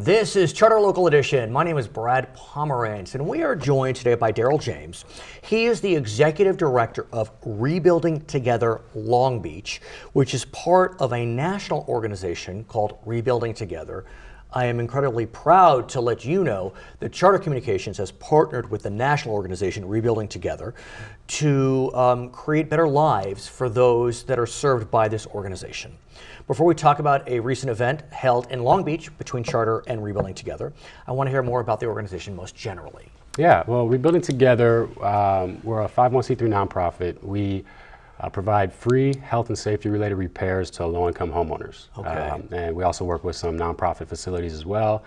This is Charter Local Edition. My name is Brad Pomerantz, and we are joined today by Daryl James. He is the Executive Director of Rebuilding Together Long Beach, which is part of a national organization called Rebuilding Together. I am incredibly proud to let you know that Charter Communications has partnered with the national organization Rebuilding Together to create better lives for those that are served by this organization. Before we talk about a recent event held in Long Beach between Charter and Rebuilding Together, I want to hear more about the organization most generally. Yeah, well, Rebuilding Together, we're a 501c3 nonprofit. We provide free health and safety related repairs to low-income homeowners. Okay. And we also work with some nonprofit facilities as well,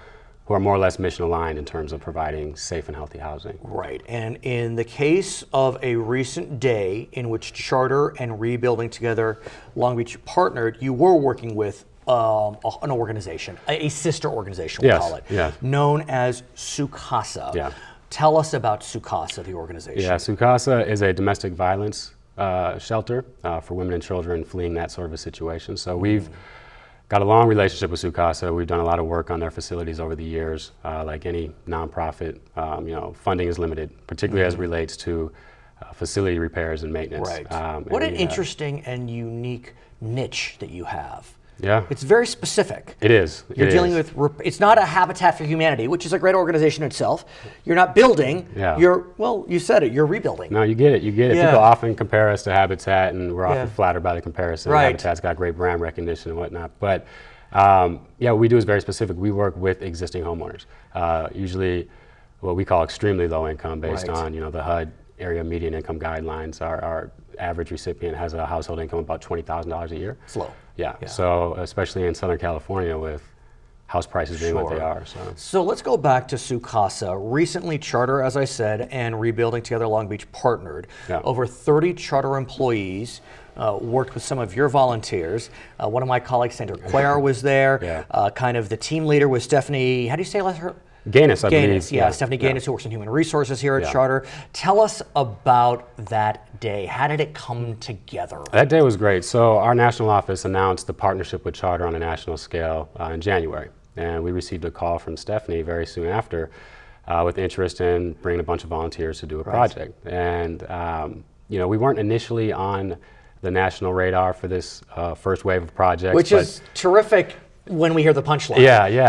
who are more or less mission aligned in terms of providing safe and healthy housing. Right, and in the case of a recent day in which Charter and Rebuilding Together Long Beach partnered, you were working with an organization, a sister organization, we'll call it, known as Sukasa. Yeah. Tell us about Sukasa, the organization. Yeah, Sukasa is a domestic violence shelter for women and children fleeing that sort of a situation. So we've got a long relationship with Sukasa. We've done a lot of work on their facilities over the years. Like any nonprofit, funding is limited, particularly as it relates to facility repairs and maintenance. Right. What an interesting and unique niche that you have. Yeah. It's very specific. It is. You're dealing with, it's not a Habitat for Humanity, which is a great organization itself. You're not building, well, you said it, you're rebuilding. No, you get it, Yeah. People often compare us to Habitat, and we're often flattered by the comparison. Right. Habitat's got great brand recognition and whatnot. But what we do is very specific. We work with existing homeowners, usually what we call extremely low income based on, the HUD area median income guidelines. Our average recipient has a household income of about $20,000 a year. It's low. Yeah, so especially in Southern California with house prices being what they are. So let's go back to Sukasa. Recently, Charter, as I said, and Rebuilding Together Long Beach partnered. Over 30 Charter employees worked with some of your volunteers. One of my colleagues, Sandra Quare, was there. Kind of the team leader was Stephanie, how do you say her? Gaines, I believe. Stephanie Gaines, who works in human resources here at Charter. Tell us about that day. How did it come together? That day was great. So our national office announced the partnership with Charter on a national scale in January. And we received a call from Stephanie very soon after with interest in bringing a bunch of volunteers to do a project. And we weren't initially on the national radar for this first wave of projects. Which is terrific when we hear the punchline.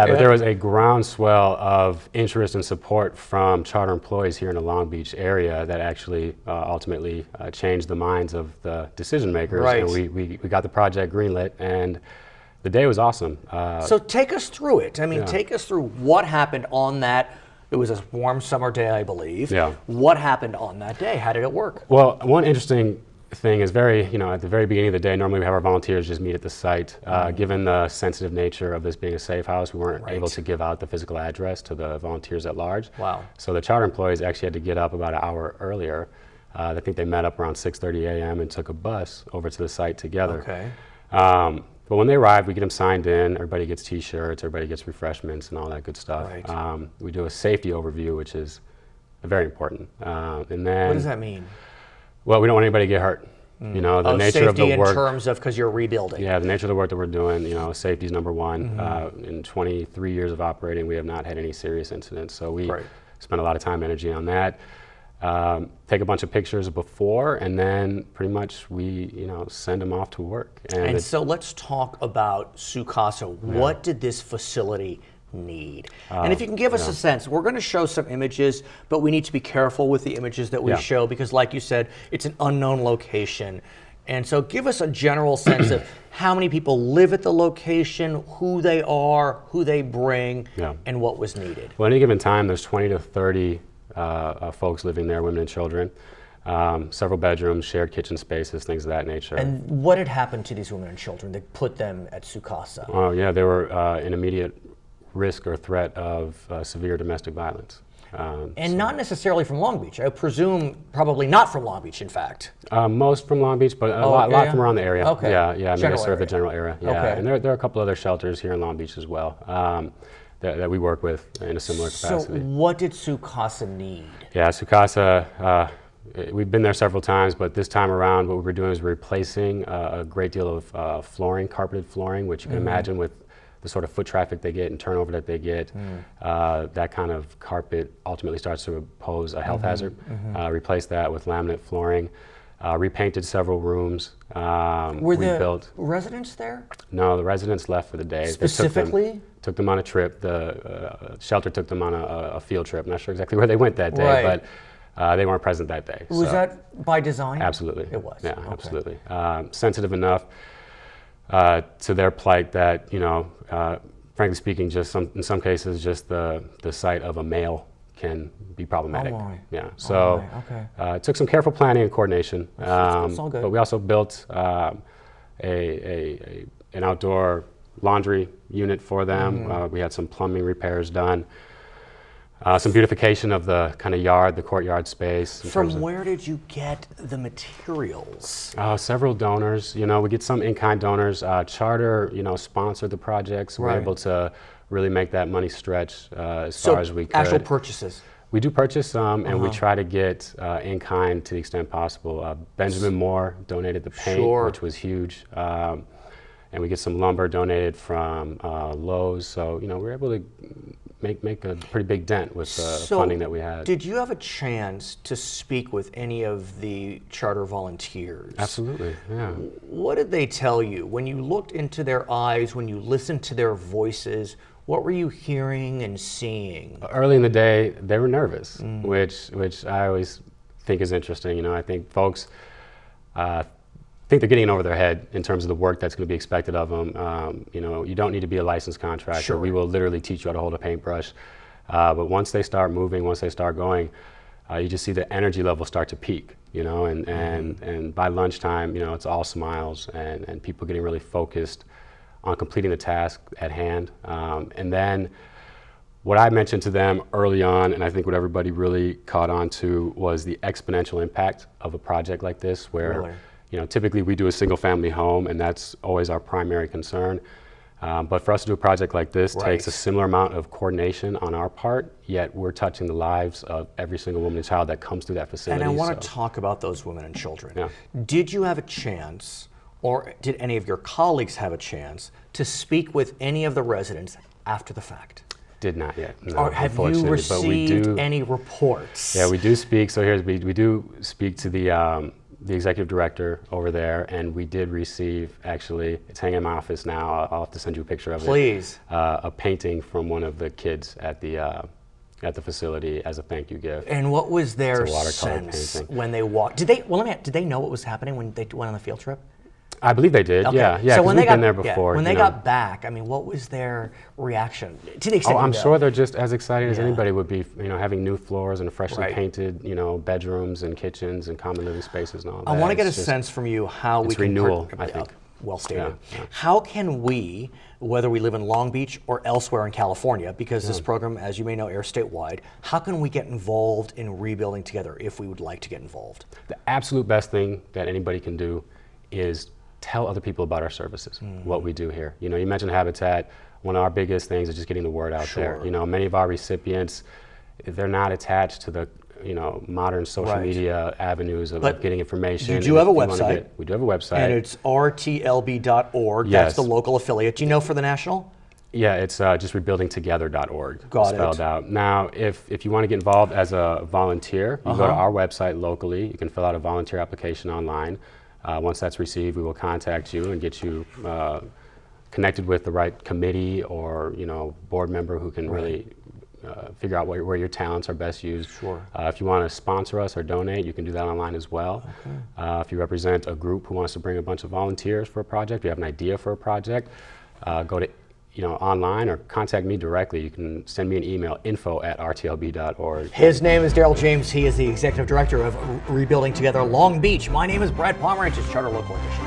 But there was a groundswell of interest and support from Charter employees here in the Long Beach area that actually ultimately changed the minds of the decision makers. And we got the project greenlit, and the day was awesome. So take us through it. I mean, take us through what happened on that. It was a warm summer day, I believe. What happened on that day? How did it work? Well, one interesting thing is at the very beginning of the day, normally we have our volunteers just meet at the site. Given the sensitive nature of this being a safe house, we weren't able to give out the physical address to the volunteers at large. Wow. So the Charter employees actually had to get up about an hour earlier. I think they met up around 6:30 a.m. and took a bus over to the site together. Okay. But when they arrive, we get them signed in, everybody gets t-shirts, everybody gets refreshments and all that good stuff. We do a safety overview, which is very important. And then, what does that mean? Well, we don't want anybody to get hurt. The nature of the work. Safety in terms of, because you're rebuilding. Yeah, the nature of the work that we're doing, safety is number one. In 23 years of operating, we have not had any serious incidents. So we spend a lot of time and energy on that. Take a bunch of pictures before, and then pretty much we, send them off to work. And so let's talk about Sukasa. What did this facility need? And if you can give us a sense, we're going to show some images, but we need to be careful with the images that we show because, like you said, it's an unknown location. And so give us a general sense of how many people live at the location, who they are, who they bring, and what was needed. Well, at any given time, there's 20 to 30 folks living there, women and children. Several bedrooms, shared kitchen spaces, things of that nature. And what had happened to these women and children that put them at Sukasa? Oh, yeah, they were in immediate risk or threat of severe domestic violence. Not necessarily from Long Beach. I presume probably not from Long Beach, in fact. Most from Long Beach, but a lot from around the area. Okay. I mean, I serve the general area. And there are a couple other shelters here in Long Beach as well that we work with in a similar capacity. So what did Sukasa need? Yeah, Sukasa, we've been there several times, but this time around what we were doing is replacing a great deal of flooring, carpeted flooring, which you can imagine with the sort of foot traffic they get and turnover that they get, that kind of carpet ultimately starts to pose a health hazard. Replace that with laminate flooring. Repainted several rooms. Were rebuilt. the residents there? No, the residents left for the day. Specifically? They took them on a trip. The shelter took them on a field trip. I'm not sure exactly where they went that day, Right. but they weren't present that day. Was so. that by design? Absolutely. It was? Yeah, Okay. absolutely. Sensitive enough to their plight that, frankly speaking, just in some cases, just the sight of a male can be problematic. Oh my. Yeah. So Oh my. Okay. it took some careful planning and coordination. That's all good. But we also built an outdoor laundry unit for them. We had some plumbing repairs done. Some beautification of the kind of yard, the courtyard space. From where did you get the materials? Several donors. We get some in-kind donors. Charter, sponsored the projects. We're Right. able to really make that money stretch as far as we could. Actual purchases. We do purchase some, and we try to get in-kind to the extent possible. Benjamin Moore donated the paint, Sure. which was huge. And we get some lumber donated from Lowe's. So, we're able to make a pretty big dent with the funding that we had. Did you have a chance to speak with any of the charter volunteers? Absolutely, yeah. What did they tell you? When you looked into their eyes, when you listened to their voices, what were you hearing and seeing? Early in the day, they were nervous, which I always think is interesting. I think folks think they're getting over their head in terms of the work that's going to be expected of them. You don't need to be a licensed contractor. Sure. We will literally teach you how to hold a paintbrush. But once they start moving, once they start going, you just see the energy level start to peak. And by lunchtime, it's all smiles and people getting really focused on completing the task at hand. And then what I mentioned to them early on, and I think what everybody really caught on to, was the exponential impact of a project like this, where Really? Typically we do a single family home, and that's always our primary concern. But for us to do a project like this Right. takes a similar amount of coordination on our part, yet we're touching the lives of every single woman and child that comes through that facility. And I want to talk about those women and children. Yeah. Did you have a chance, or did any of your colleagues have a chance, to speak with any of the residents after the fact? Did not yet. No, Or have you unfortunately, but we received do. any reports? Yeah, we do speak. So we do speak to the executive director over there, and we did receive, actually, it's hanging in my office now. I'll have to send you a picture of it. Please. A painting from one of the kids at the facility as a thank you gift. And what was their It's a watercolor sense painting. when they walked? Did they know what was happening when they went on the field trip? I believe they did. Okay. Yeah. So 'Cause when we've they got been there before. when they got back, I mean, what was their reaction? To the extent Oh, you I'm know. sure they're just as excited as Yeah. anybody would be, having new floors and freshly Right. painted, bedrooms and kitchens and common living spaces and all that. I want to get a It's just- sense from you how we it's can renewal, I think. Well stated. Yeah. How can we, whether we live in Long Beach or elsewhere in California, because this program, as you may know, airs statewide, how can we get involved in rebuilding together if we would like to get involved? The absolute best thing that anybody can do is tell other people about our services, what we do here. You mentioned Habitat. One of our biggest things is just getting the word out Sure. there. Many of our recipients, they're not attached to the modern social Right. media avenues of But getting information. you do have a If you wanna website. we do have a website. And it's rtlb.org. Yes. That's the local affiliate. Do you know for the national? Yeah, it's just rebuildingtogether.org. Got spelled it. out. Now, if you want to get involved as a volunteer, you go to our website locally. You can fill out a volunteer application online. Once that's received, we will contact you and get you connected with the right committee or board member who can really figure out where your talents are best used. Sure. If you want to sponsor us or donate, you can do that online as well. If you represent a group who wants to bring a bunch of volunteers for a project, you have an idea for a project, go to online or contact me directly. You can send me an email, info@rtlb.org. His name is Daryl James. He is the executive director of Rebuilding Together Long Beach. My name is Brad Pomerantz. It's Charter Local Edition.